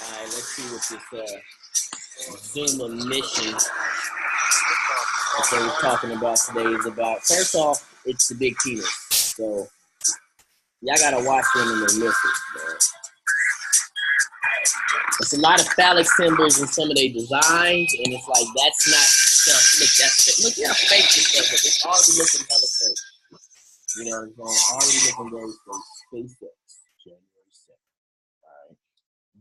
All right, let's see what this Zuma mission that they were talking about today is about. First off, it's the big penis. So y'all gotta watch them in their missiles, man. It's a lot of phallic symbols in some of their designs, and it's like that's not stuff. Look how fake this stuff is. It's already looking hella fake. You know what I'm saying? Already looking very fake. Space X, January 7th. All right.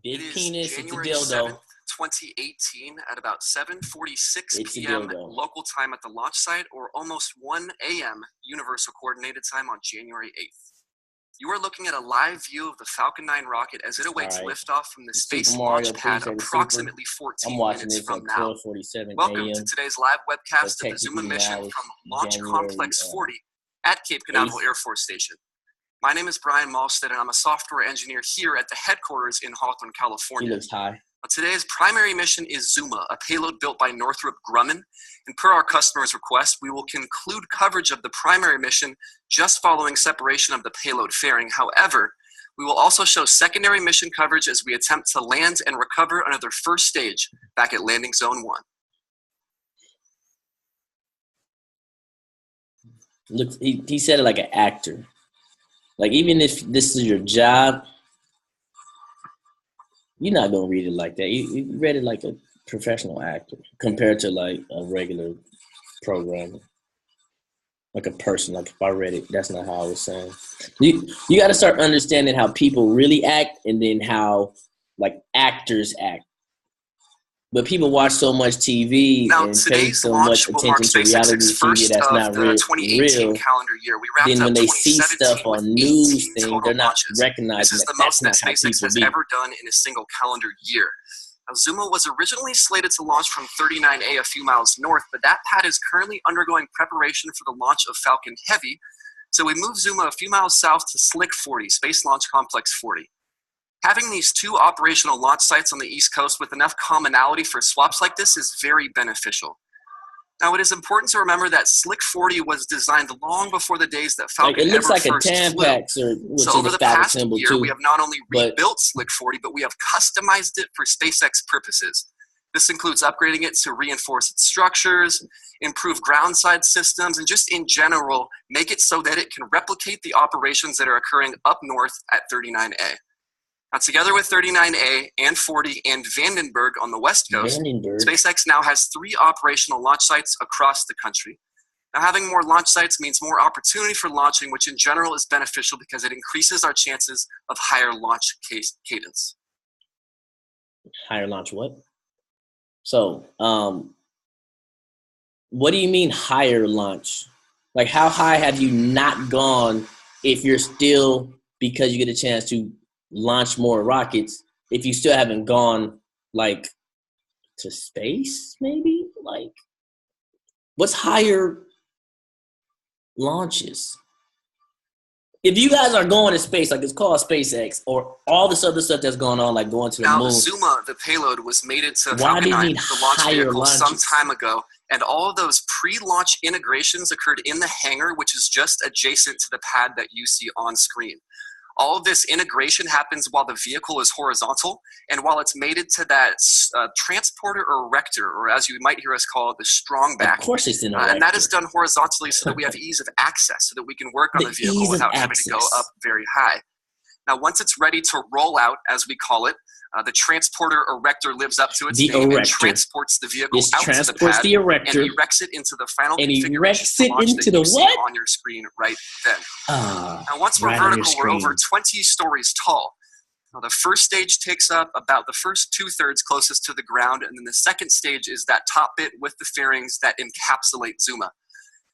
Big penis, it's a dildo. 2018 at about 7:46 p.m. local time at the launch site, or almost 1 a.m. Universal Coordinated Time on January 8th. You are looking at a live view of the Falcon 9 rocket as it awaits liftoff from the space launch pad approximately 14 minutes from now. Welcome to today's live webcast of the Zuma mission from Launch Complex 40 at Cape Canaveral Air Force Station. My name is Brian Malstead, and I'm a software engineer here at the headquarters in Hawthorne, California. He looks high. Today's primary mission is Zuma, a payload built by Northrop Grumman. And per our customer's request, we will conclude coverage of the primary mission just following separation of the payload fairing. However, we will also show secondary mission coverage as we attempt to land and recover another first stage back at Landing Zone 1. Look, he said it like an actor. Like, even if this is your job, you're not going to read it like that. You read it like a professional actor compared to like a regular programmer. Like a person. Like if I read it, that's not how I was saying. You got to start understanding how people really act and then how like actors act. But people watch so much TV and pay so much attention to reality TV that's not real. Calendar year. Then when they see stuff on news things, they're not recognizing that that's not how SpaceX has ever done in a single calendar year. Now, Zuma was originally slated to launch from 39A a few miles north, but that pad is currently undergoing preparation for the launch of Falcon Heavy. So we moved Zuma a few miles south to Slick 40, Space Launch Complex 40. Having these two operational launch sites on the East Coast with enough commonality for swaps like this is very beneficial. Now, it is important to remember that Slick 40 was designed long before the days that Falcon ever first flew. So over the past year, we have not only rebuilt Slick 40, but we have customized it for SpaceX purposes. This includes upgrading it to reinforce its structures, improve ground-side systems, and just in general, make it so that it can replicate the operations that are occurring up north at 39A. Now, together with 39A and 40 and Vandenberg on the West Coast, SpaceX now has 3 operational launch sites across the country. Now, having more launch sites means more opportunity for launching, which in general is beneficial because it increases our chances of higher launch cadence. Higher launch what? So, what do you mean higher launch? Like, how high have you not gone if you're still, because you get a chance to launch more rockets, if you still haven't gone like to space, maybe? Like, what's higher launches? If you guys are going to space, like it's called SpaceX, or all this other stuff that's going on, like going to the moon. Now, Zuma, the payload, was mated to Falcon 9, the launch vehicle, some time ago, and all of those pre-launch integrations occurred in the hangar, which is just adjacent to the pad that you see on screen. All of this integration happens while the vehicle is horizontal and while it's mated to that transporter or erector, or as you might hear us call it, the strong back. Of course it's an erector. And that is done horizontally so that we have ease of access, so that we can work on the vehicle without having to go up very high. Now, once it's ready to roll out, as we call it, the transporter erector lives up to its name and transports the vehicle out to the pad and erects it into the final configuration that you see on your screen right then. Now, once we're vertical, we're over 20 stories tall. Now, the first stage takes up about the first 2/3 closest to the ground, and then the second stage is that top bit with the fairings that encapsulate Zuma.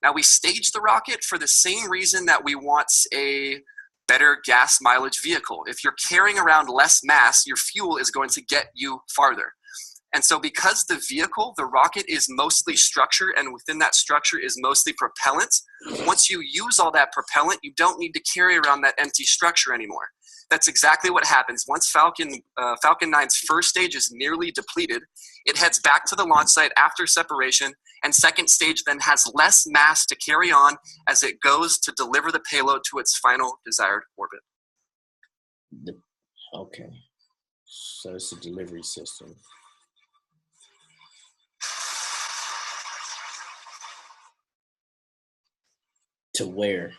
Now, we stage the rocket for the same reason that we want a better gas mileage vehicle. If you're carrying around less mass, your fuel is going to get you farther. And so because the vehicle, the rocket, is mostly structure, and within that structure is mostly propellant, once you use all that propellant, you don't need to carry around that empty structure anymore. That's exactly what happens. Once Falcon 9's first stage is nearly depleted, it heads back to the launch site after separation, and second stage then has less mass to carry on as it goes to deliver the payload to its final desired orbit. Okay. So it's a delivery system. To where?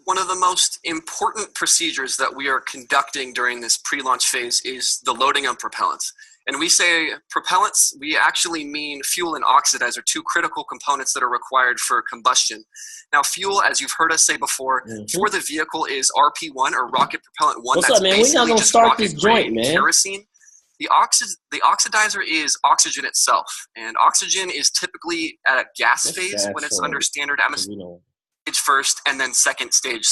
One of the most important procedures that we are conducting during this pre-launch phase is the loading of propellants. And we say propellants, we actually mean fuel and oxidizer, two critical components that are required for combustion. Now, fuel, as you've heard us say before, for the vehicle is RP1 or rocket propellant 1. What's up, man? We're not gonna start this joint, man. Kerosene. The oxidizer is oxygen itself, and oxygen is typically at a gas phase when it's under standard atmosphere. First and then second stage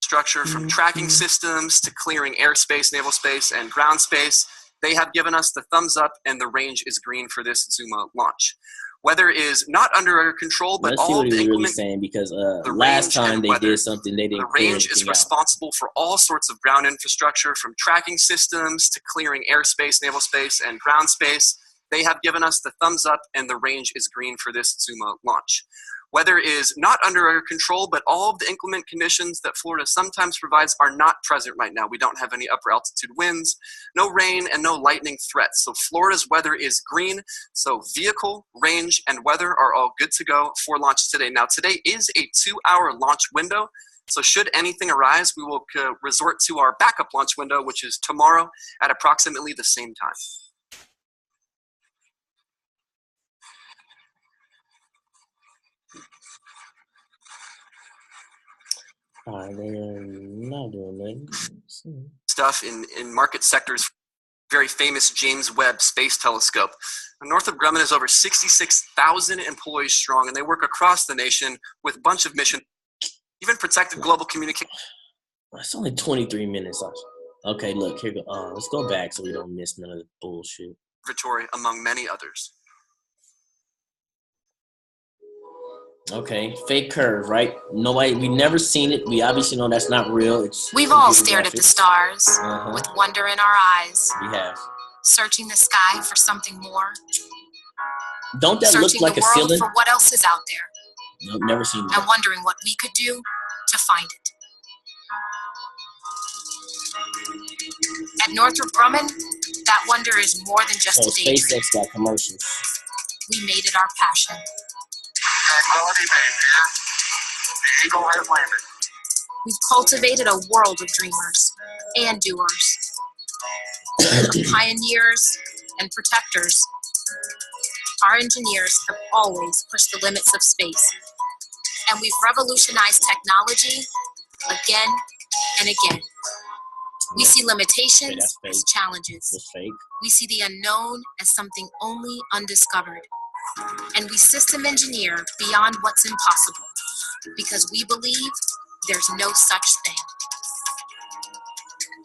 structure, from tracking systems to clearing airspace, naval space, and ground space. They have given us the thumbs up, and the range is green for this Zuma launch. Weather is not under our control, but let's see what he's really saying, because the last time they did something, they didn't. The range is responsible for all sorts of ground infrastructure, from tracking systems to clearing airspace, naval space, and ground space. They have given us the thumbs up, and the range is green for this Zuma launch. Weather is not under our control, but all of the inclement conditions that Florida sometimes provides are not present right now. We don't have any upper altitude winds, no rain, and no lightning threats. So Florida's weather is green. So vehicle, range, and weather are all good to go for launch today. Now, today is a 2-hour launch window. So should anything arise, we will resort to our backup launch window, which is tomorrow at approximately the same time. They're not doing that. Stuff in market sectors, very famous James Webb Space Telescope. Northrop Grumman is over 66,000 employees strong, and they work across the nation with a bunch of missions, even protected global communication. It's only 23 minutes. Okay, look, here go. Let's go back so we don't miss none of the bullshit. Among many others. Okay, fake curve, right? Nobody, we never seen it. We obviously know that's not real. We've all stared at the stars with wonder in our eyes. We have. Searching the sky for something more. Don't that look like a ceiling? Searching the world for what else is out there. Nope, never seen that. And wondering what we could do to find it. At Northrop Grumman, that wonder is more than just a daydream. SpaceX got commercials. We made it our passion. Tranquility Base here. The Eagle has landed. We've cultivated a world of dreamers and doers, pioneers and protectors. Our engineers have always pushed the limits of space, and we've revolutionized technology again and again. We see limitations as challenges. We see the unknown as something only undiscovered. And we system engineer beyond what's impossible, because we believe there's no such thing.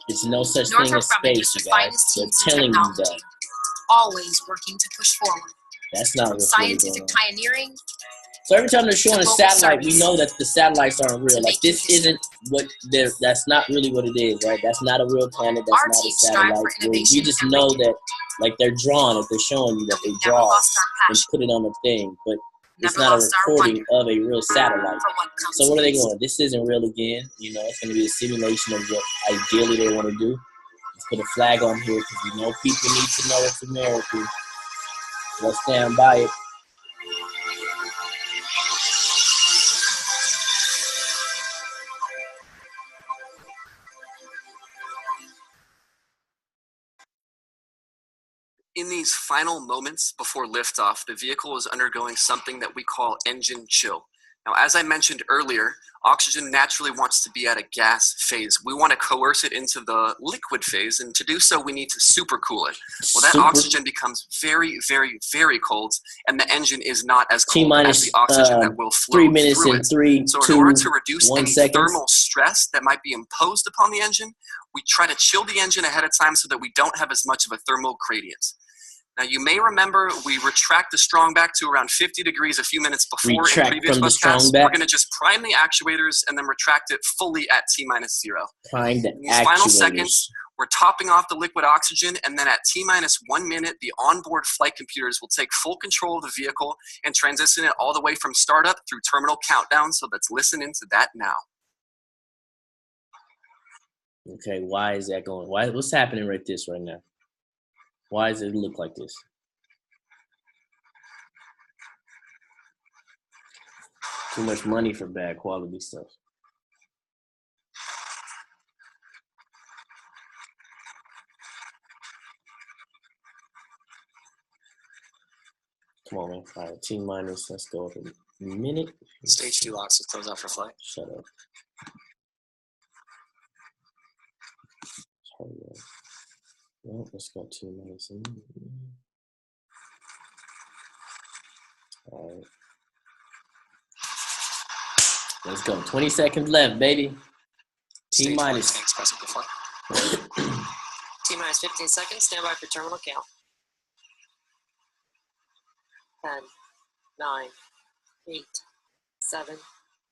There's no such thing as space, you guys. They're telling you that. Always working to push forward. That's not what's scientific really pioneering. So every time they're showing a satellite, we know that the satellites aren't real. Like, this isn't what they're, that's not really what it is, right? That's not a real planet. That's not a satellite. We just know that, like, they're drawn, if they're showing you that they draw and put it on the thing. But it's not a recording of a real satellite. So what are they going? This isn't real again. You know, it's going to be a simulation of what ideally they want to do. Let's put a flag on here because we know people need to know it's America. Let's stand by it. In these final moments before liftoff, the vehicle is undergoing something that we call engine chill. Now, as I mentioned earlier, oxygen naturally wants to be at a gas phase. We want to coerce it into the liquid phase, and to do so, we need to supercool it. Well, that oxygen becomes very, very, very cold, and the engine is not as cold as the oxygen that will flow 3 minutes through and it. 3, So 2, in order to reduce 1 any second. thermal stress that might be imposed upon the engine, we try to chill the engine ahead of time so that we don't have as much of a thermal gradient. Now, you may remember we retract the strong back to around 50 degrees a few minutes before Retract in previous from the webcasts. strong back. We're going to just prime the actuators and then retract it fully at T-0. Prime the In these final seconds, actuators. we're topping off the liquid oxygen, and then at T-1 minute, the onboard flight computers will take full control of the vehicle and transition it all the way from startup through terminal countdown. So let's listen into that now. Okay, why is that going? What's happening right now? Why does it look like this? Too much money for bad quality stuff. Come on, man. All right, T-. Let's go up a minute. Stage 2 locks to close off for flight. Shut up. Hurry up. Well, let's go T-. All right. Let's go. 20 seconds left, baby. T-. Expressive to flight. T-minus 15 seconds. Stand by for terminal count. 10, 9, 8, 7,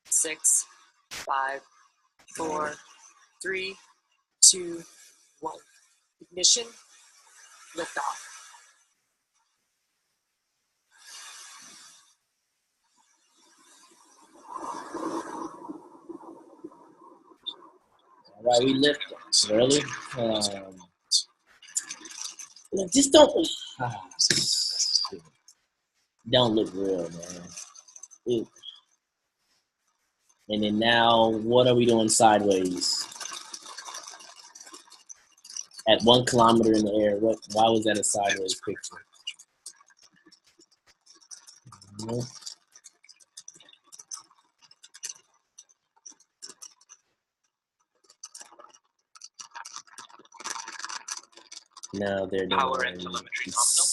6, 5, 4, 3, 2, 1. Ignition. Liftoff. All right, we lift. Really? Just don't. Don't look real, man. Ew. And then now, what are we doing sideways? At 1 kilometer in the air, why was that a sideways picture? Now they're doing Power and telemetry nominal.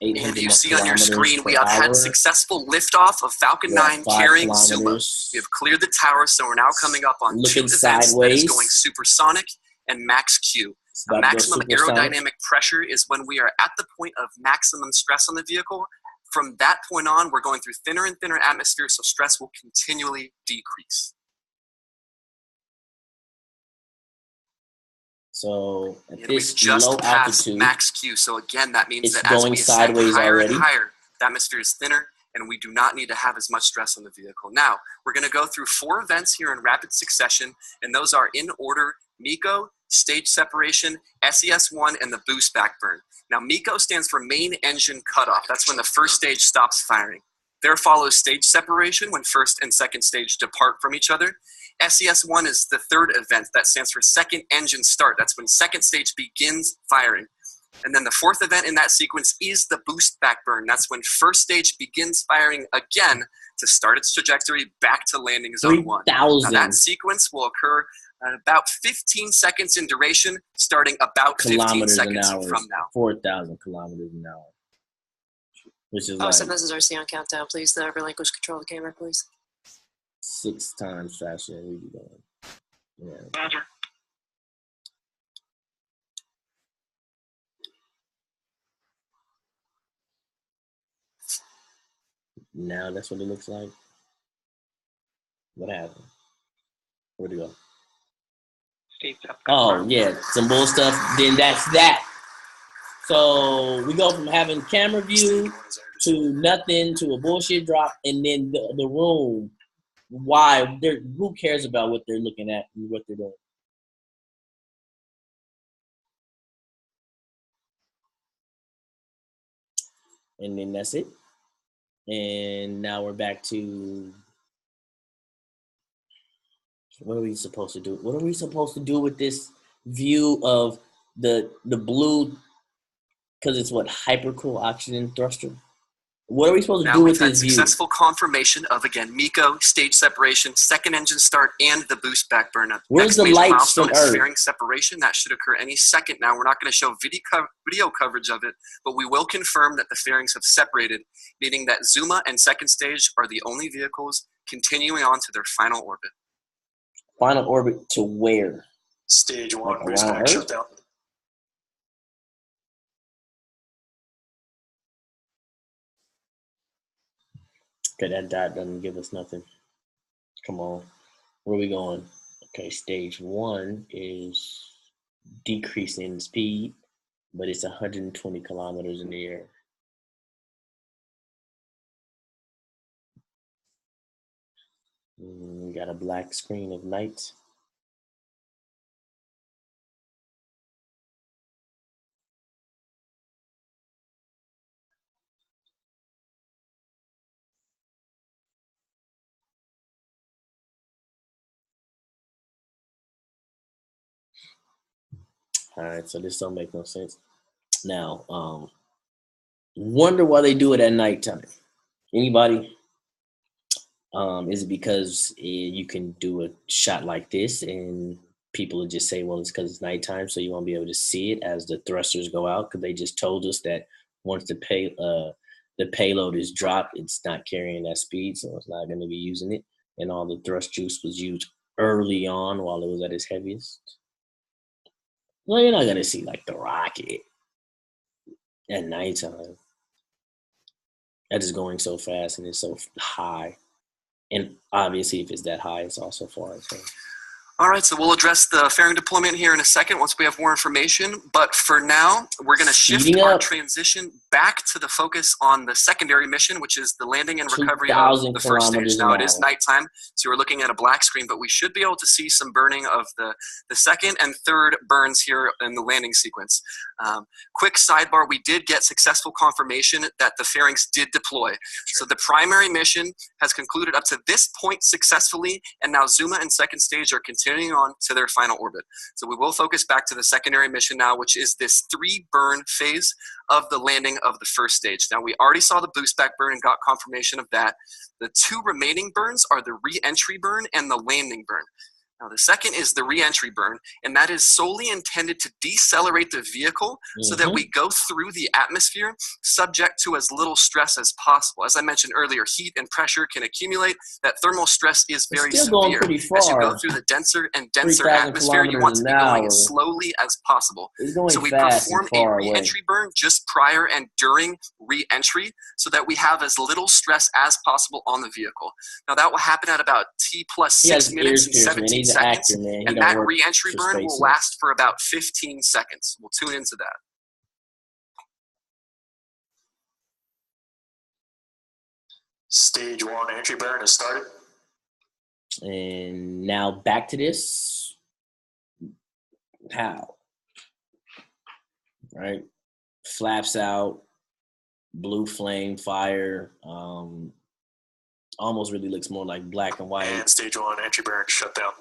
800 And you see on your kilometers screen, we per have had hour. successful liftoff of Falcon 9 carrying Zuma. Kilometers. We have cleared the tower, so we're now coming up on Looking 2 events that sideways. is going supersonic and max Q. Now, maximum aerodynamic pressure is when we are at the point of maximum stress on the vehicle. From that point on, we're going through thinner and thinner atmosphere, so stress will continually decrease. So at And this we've just low passed altitude, max Q. So again, that means it's that as going we ascend sideways higher already. and higher, the atmosphere is thinner, and we do not need to have as much stress on the vehicle. Now, we're going to go through 4 events here in rapid succession, and those are in order: MECO, stage separation, SES-1, and the boost backburn. Now, MECO stands for main engine cutoff. That's when the first stage stops firing. There follows stage separation, when first and second stage depart from each other. SES-1 is the 3rd event. That stands for second engine start. That's when second stage begins firing. And then the 4th event in that sequence is the boost backburn. That's when first stage begins firing again to start its trajectory back to landing zone 1. Now, that sequence will occur at about 15 seconds in duration, starting about 15 seconds from now. 4,000 kilometers an hour. Which is like this is RC on countdown. Please, relinquish control of the camera, please. 6 times faster than we be going. Yeah. Roger. Now that's what it looks like. What happened? Where'd it go? Oh, yeah, some bull stuff. Then that's that. So we go from having camera view to nothing to a bullshit drop, and then the room. Why? Who cares about what they're looking at and what they're doing? And then that's it. And now we're back to what are we supposed to do? What are we supposed to do with this view of the blue? Because it's what, hypercool oxygen thruster. What are we supposed to do with this view? Successful confirmation of, again, MECO, stage separation, second engine start, and the boost backburn. Where's the lights from Earth? Fairing separation. That should occur any second now. We're not going to show video coverage of it, but we will confirm that the fairings have separated, meaning that Zuma and second stage are the only vehicles continuing on to their final orbit. Final orbit to where? Stage 1, like boost back shutdown. Okay, that dot doesn't give us nothing. Come on. Where are we going? Okay, stage 1 is decreasing in speed, but it's 120 kilometers in the air. We got a black screen of night. All right, so this don't make no sense. Now, wonder why they do it at nighttime. Anybody? Is it because you can do a shot like this and people will just say, well, it's because it's nighttime, so you won't be able to see it as the thrusters go out? Because they just told us that once the payload is dropped, it's not carrying that speed, so it's not going to be using it. And all the thrust juice was used early on while it was at its heaviest. Well, you're not going to see like the rocket at nighttime. That is going so fast and it's so high. And obviously, if it's that high, it's also far. So. All right, so we'll address the fairing deployment here in a second once we have more information. But for now, we're going to shift our transition back to the focus on the secondary mission, which is the landing and recovery of the first stage. Now, it is nighttime, so we're looking at a black screen, but we should be able to see some burning of the second and third burns here in the landing sequence. Quick sidebar, we did get successful confirmation that the fairings did deploy. So the primary mission has concluded up to this point successfully, and now Zuma and second stage are continuing on to their final orbit. So we will focus back to the secondary mission now, which is this 3-burn phase of the landing of the first stage. Now, we already saw the boost back burn and got confirmation of that. The 2 remaining burns are the re-entry burn and the landing burn. Now, the second is the re-entry burn, and that is solely intended to decelerate the vehicle so that we go through the atmosphere subject to as little stress as possible. As I mentioned earlier, heat and pressure can accumulate. That thermal stress is very severe. As you go through the denser and denser atmosphere, you want to be going as slowly as possible. So we perform a re-entry burn just prior and during re-entry so that we have as little stress as possible on the vehicle. Now, that will happen at about T plus 6 minutes and 17 seconds, actor, and that re-entry burn will last for about 15 seconds. We'll tune into that. Stage 1 entry burn has started. And now back to this. How? Right? Flaps out, blue flame, fire. Almost really looks more like black and white. And stage 1 entry burn shut down.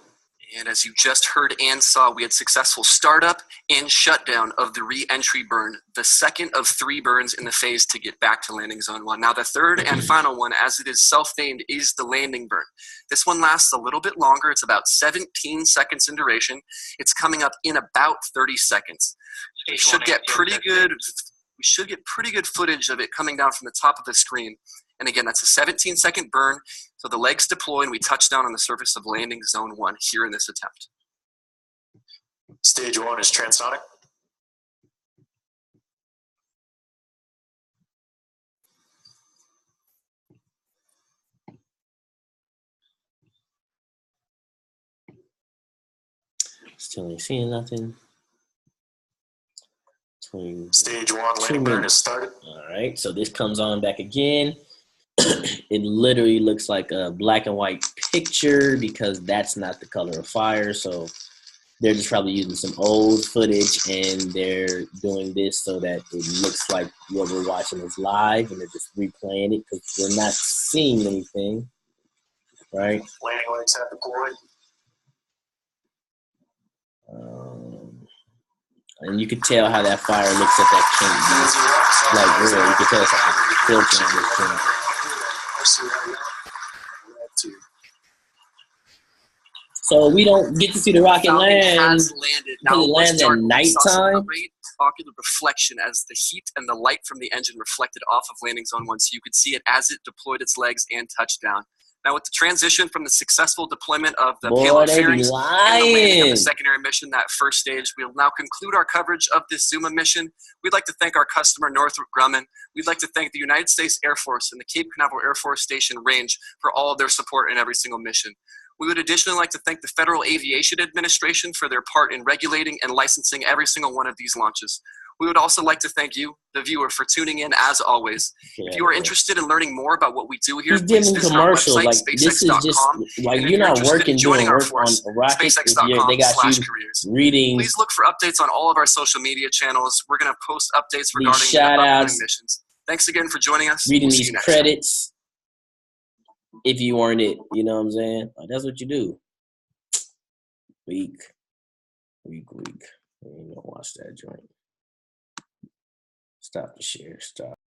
And as you just heard and saw, we had successful startup and shutdown of the re-entry burn, the second of 3 burns in the phase to get back to landing zone 1. Now, the third and final one, as it is self-named, is the landing burn. This one lasts a little bit longer. It's about 17 seconds in duration. It's coming up in about 30 seconds. We should get pretty good footage of it coming down from the top of the screen. And again, that's a 17-second burn. So the legs deploy and we touch down on the surface of landing zone 1 here in this attempt. Stage 1 is transonic. Still ain't seeing nothing. Stage 1 landing burn has started. All right, so this comes on back again. It literally looks like a black and white picture because that's not the color of fire. So they're just probably using some old footage and they're doing this so that it looks like what we're watching is live, and they're just replaying it because we're not seeing anything, right? Landing lights have deployed. And you could tell how that fire looks at that paint. Like, really, you could tell it's like a filter on this paint. So we don't get to see the rocket land. Has landed. Now, it lands at nighttime. Great ocular reflection as the heat and the light from the engine reflected off of landing zone 1, so you could see it as it deployed its legs and touched down. Now, with the transition from the successful deployment of the Boy, payload they be fairings and the landing of lying. the secondary mission, that first stage, we'll now conclude our coverage of this Zuma mission. We'd like to thank our customer, Northrop Grumman. We'd like to thank the United States Air Force and the Cape Canaveral Air Force Station Range for all of their support in every single mission. We would additionally like to thank the Federal Aviation Administration for their part in regulating and licensing every single one of these launches. We would also like to thank you, the viewer, for tuning in as always. If you are interested in learning more about what we do here, please visit our website, like, this is just like you're not working doing work on a rocket. They got you reading. Please look for updates on all of our social media channels. We're going to post updates regarding the shout upcoming outs, missions. Thanks again for joining us. Reading We'll these credits. If you weren't it, you know what I'm saying? Like, that's what you do. Weak. We ain't gonna watch that joint. Stop the share. Stop.